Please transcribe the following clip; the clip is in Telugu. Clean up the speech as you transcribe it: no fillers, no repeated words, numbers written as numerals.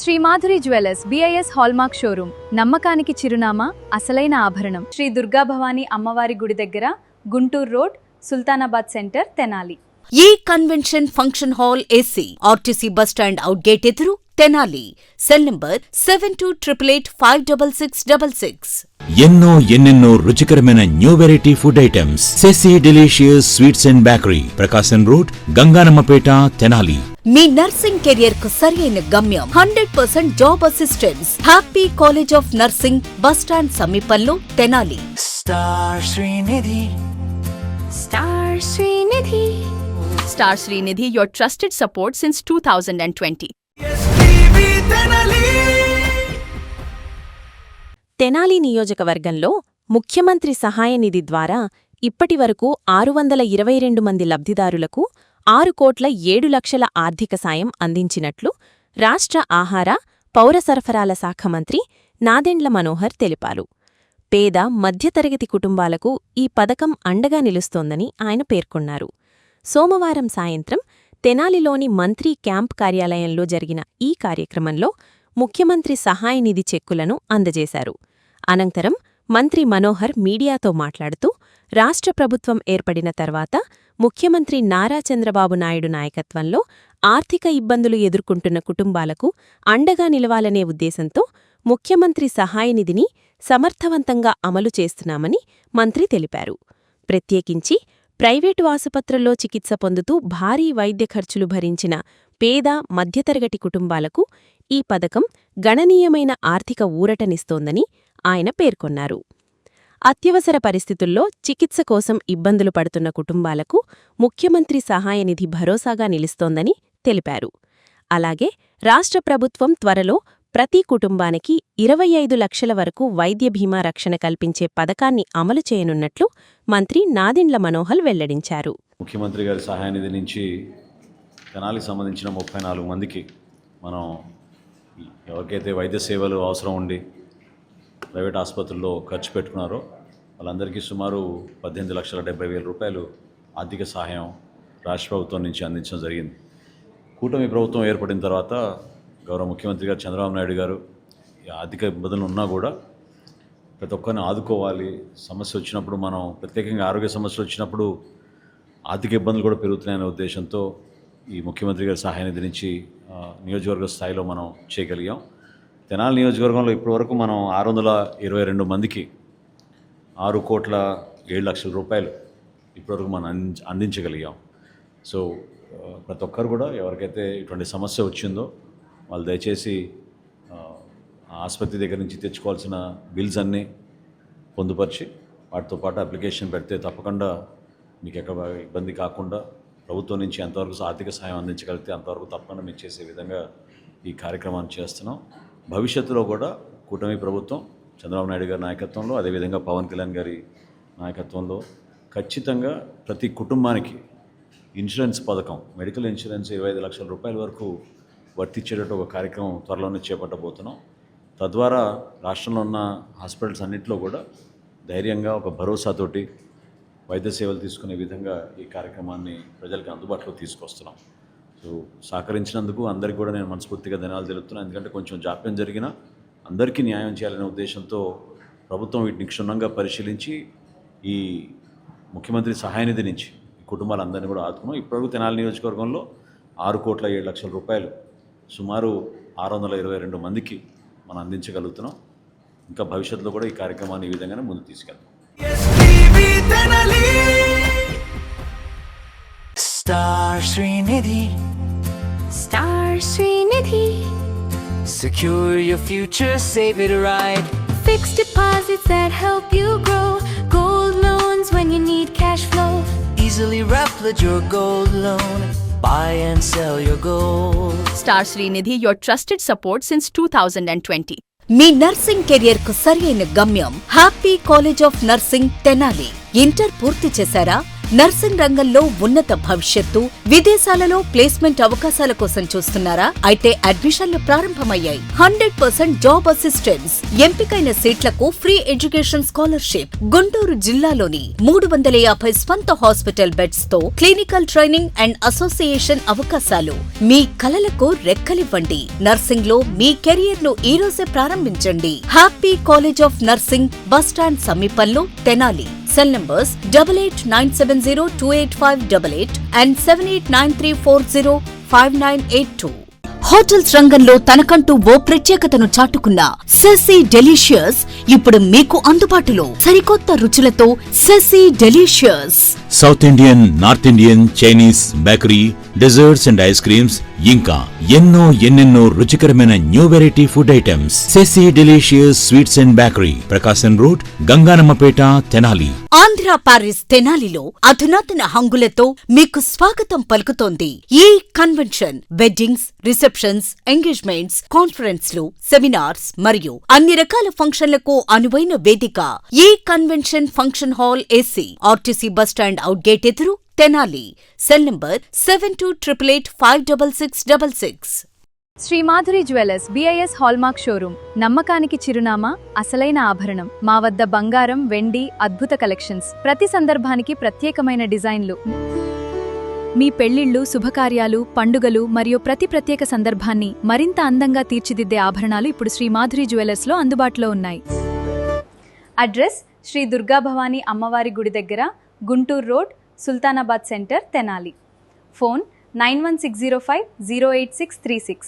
Shri Madhuri jewellers BIS hallmark showroom, నమ్మకానికి చిరునామా, అసలైన ఆభరణం. శ్రీ దుర్గా భవానీ అమ్మవారి గుడి దగ్గర, గుంటూరు రోడ్, సుల్తానాబాద్ సెంటర్, తెనాలి. ఈ convention function hall AC, RTC bus stand out gate ఎదురు, తెనాలి. Cell number 7288566666. ఎన్నెన్నో రుచికరమైన new variety food items. Sesi delicious sweets and bakery, Prakasam road, Ganganammapeta, Tenali. మీ నర్సింగ్ కెరియర్ కు సరైన గమ్యం 100% job assistance. Happy College of Nursing, bus stand సమీపంలో, Tenali. Star Srinidhi. Star Srinidhi, your trusted support since 2020. Tenali నియోజకవర్గంలో ముఖ్యమంత్రి సహాయ నిధి ద్వారా ఇప్పటివరకు 622 మంది లబ్ధిదారులకు 6,07,00,000 ఆర్థిక సాయం అందించినట్లు రాష్ట్ర ఆహార, పౌర సరఫరాల శాఖ మంత్రి నాదెండ్ల మనోహర్ తెలిపారు. పేద, మధ్యతరగతి కుటుంబాలకు ఈ పథకం అండగా నిలుస్తోందని ఆయన పేర్కొన్నారు. సోమవారం సాయంత్రం తెనాలిలోని మంత్రి క్యాంప్ కార్యాలయంలో జరిగిన ఈ కార్యక్రమంలో ముఖ్యమంత్రి సహాయ నిధి చెక్కులను అందజేశారు. అనంతరం మంత్రి మనోహర్ మీడియాతో మాట్లాడుతూ, రాష్ట్ర ప్రభుత్వం ఏర్పడిన తర్వాత ముఖ్యమంత్రి నారా చంద్రబాబు నాయుడు నాయకత్వంలో ఆర్థిక ఇబ్బందులు ఎదుర్కొంటున్న కుటుంబాలకు అండగా నిలవాలనే ఉద్దేశంతో ముఖ్యమంత్రి సహాయ నిధిని సమర్థవంతంగా అమలు చేస్తున్నామని మంత్రి తెలిపారు. ప్రత్యేకించి ప్రైవేటు ఆసుపత్రుల్లో చికిత్స పొందుతూ భారీ వైద్య ఖర్చులు భరించిన పేద, మధ్యతరగతి కుటుంబాలకు ఈ పథకం గణనీయమైన ఆర్థిక ఊరటనిస్తోందని ఆయన పేర్కొన్నారు. అత్యవసర పరిస్థితుల్లో చికిత్స కోసం ఇబ్బందులు పడుతున్న కుటుంబాలకు ముఖ్యమంత్రి సహాయ నిధి భరోసాగా నిలుస్తోందని తెలిపారు. అలాగే రాష్ట్ర ప్రభుత్వం త్వరలో ప్రతి కుటుంబానికి 25 లక్షల వరకు వైద్య బీమా రక్షణ కల్పించే పథకాన్ని అమలు చేయనున్నట్లు మంత్రి నాదెండ్ల మనోహర్ వెల్లడించారు. ముఖ్యమంత్రి గారి సహాయ నిధి నుంచి తెనాలికి సంబంధించిన 34 మందికి మనం ఎవరికైతే వైద్య సేవలు అవసరం ఉండి ప్రైవేట్ ఆసుపత్రుల్లో ఖర్చు పెట్టుకున్నారో వాళ్ళందరికీ సుమారు 18,70,000 రూపాయలు ఆర్థిక సహాయం రాష్ట్ర ప్రభుత్వం నుంచి అందించడం జరిగింది. కూటమి ప్రభుత్వం ఏర్పడిన తర్వాత గౌరవ ముఖ్యమంత్రి గారు చంద్రబాబు నాయుడు గారు ఆర్థిక ఇబ్బందులు ఉన్నా కూడా ప్రతి ఒక్కరిని ఆదుకోవాలి, సమస్య వచ్చినప్పుడు మనం ప్రత్యేకంగా ఆరోగ్య సమస్యలు వచ్చినప్పుడు ఆర్థిక ఇబ్బందులు కూడా పెరుగుతున్నాయనే ఉద్దేశంతో ఈ ముఖ్యమంత్రి గారి సహాయ నిధి నుంచి నియోజకవర్గ స్థాయిలో మనం చేయగలిగాం. తెనాలి నియోజకవర్గంలో ఇప్పటివరకు మనం 622 మందికి 6,07,00,000 రూపాయలు ఇప్పటివరకు మనం అందించగలిగాం. సో ప్రతి ఒక్కరు కూడా ఎవరికైతే ఇటువంటి సమస్య వచ్చిందో వాళ్ళు దయచేసి ఆసుపత్రి దగ్గర నుంచి తెచ్చుకోవాల్సిన బిల్స్ అన్నీ పొందుపరిచి వాటితో పాటు అప్లికేషన్ పెడితే తప్పకుండా మీకు ఎక్కడ ఇబ్బంది కాకుండా ప్రభుత్వం నుంచి ఎంతవరకు ఆర్థిక సహాయం అందించగలిగితే అంతవరకు తప్పకుండా మేము చేసే విధంగా ఈ కార్యక్రమాన్ని చేస్తున్నాం. భవిష్యత్తులో కూడా కూటమి ప్రభుత్వం చంద్రబాబు నాయుడు గారి నాయకత్వంలో, అదేవిధంగా పవన్ కళ్యాణ్ గారి నాయకత్వంలో ఖచ్చితంగా ప్రతి కుటుంబానికి ఇన్సూరెన్స్ పథకం, మెడికల్ ఇన్సూరెన్స్ 25 లక్షల రూపాయల వరకు వర్తించేటట్టు ఒక కార్యక్రమం త్వరలోనే చేపట్టబోతున్నాం. తద్వారా రాష్ట్రంలో ఉన్న హాస్పిటల్స్ అన్నింటిలో కూడా ధైర్యంగా ఒక భరోసాతోటి వైద్య సేవలు తీసుకునే విధంగా ఈ కార్యక్రమాన్ని ప్రజలకు అందుబాటులో తీసుకొస్తున్నాం. సో సహకరించినందుకు అందరికీ కూడా నేను మనస్ఫూర్తిగా ధన్యవాదాలు తెలుపుతున్నాను. ఎందుకంటే కొంచెం జాప్యం జరిగినా అందరికీ న్యాయం చేయాలనే ఉద్దేశంతో ప్రభుత్వం వీటిని క్షుణ్ణంగా పరిశీలించి ఈ ముఖ్యమంత్రి సహాయ నిధి నుంచి కుటుంబాలందరినీ కూడా ఆదుకున్నాం. ఇప్పటివరకు తెనాలి నియోజకవర్గంలో 6,07,00,000 రూపాయలు సుమారు 622 మందికి మనం అందించగలుగుతున్నాం. ఇంకా భవిష్యత్తులో కూడా ఈ కార్యక్రమాన్ని ఈ విధంగానే ముందుకు తీసుకెళ్తాం. Star Srinidhi. Secure your future, save it right. Fixed deposits that help you grow. Gold loans when you need cash flow. Easily replicate your gold loan. Buy and sell your gold. Star Srinidhi, your trusted support since 2020. Me nursing career కు సరైన గమ్యం happy College of nursing, Tenali. Inter పూర్తి చేశారా? నర్సింగ్ రంగంలో ఉన్నత భవిష్యత్తు, విదేశాలలో ప్లేస్మెంట్ అవకాశాల కోసం చూస్తున్నారా? అయితే అడ్మిషన్లు ప్రారంభమయ్యాయి. 100% జాబ్ అసిస్టెన్స్, ఎంపికైన సీట్లకు ఫ్రీ ఎడ్యుకేషన్ స్కాలర్షిప్. గుంటూరు జిల్లాలోని 350 స్వంత హాస్పిటల్ బెడ్స్ తో క్లినికల్ ట్రైనింగ్ అండ్ అసోసియేషన్ అవకాశాలు. మీ కలలకు రెక్కలివ్వండి. నర్సింగ్ లో మీ కెరియర్ ను ఈ రోజే ప్రారంభించండి. Happy College of Nursing, bus stand సమీపంలో, Tenali. Cell numbers 8897028588 and 7893405982. Hotels రంగంలో తనకంటూ ఓ ప్రత్యేకతను చాటుకున్న సెసీ డెలీషియస్ ఇప్పుడు మీకు అందుబాటులో. సరికొత్త రుచులతో Sesi delicious. South Indian, North Indian, Chinese, bakery, desserts and ice creams, ఇంకా ఎన్నెన్నో రుచికరమైన new variety food items. Sesi delicious sweets and bakery, Prakasam road, Ganganammapeta, Tenali. Andhra Paris తెనాలిలో అధునాతన హంగులతో మీకు స్వాగతం పలుకుతోంది ఈ కన్వెన్షన్. వెడ్డింగ్స్, రిసెప్షన్స్, ఎంగేజ్మెంట్స్, కాన్ఫరెన్స్లు, సెమినార్స్ మరియు అన్ని రకాల ఫంక్షన్లకు అనువైన వేదిక. ఈ convention function hall AC, RTC bus stand out gate ఎదురు, Tenali. Cell number 7288566666. Shri Madhuri jewellers BIS hallmark showroom, నమ్మకానికి చిరునామా, అసలైన ఆభరణం. మా వద్ద బంగారం, వెండి, అద్భుత కలెక్షన్స్, ప్రతి సందర్భానికి ప్రత్యేకమైన డిజైన్లు. మీ పెళ్లిళ్లు, శుభకార్యాలు, పండుగలు మరియు ప్రతి ప్రత్యేక సందర్భాన్ని మరింత అందంగా తీర్చిదిద్దే ఆభరణాలు ఇప్పుడు శ్రీ మాధురి జ్యువెలర్స్ లో అందుబాటులో ఉన్నాయి. అడ్రస్ శ్రీ దుర్గా భవానీ అమ్మవారి గుడి దగ్గర, Guntur road, Sultanabad centre, Tenali. Phone 9160508636.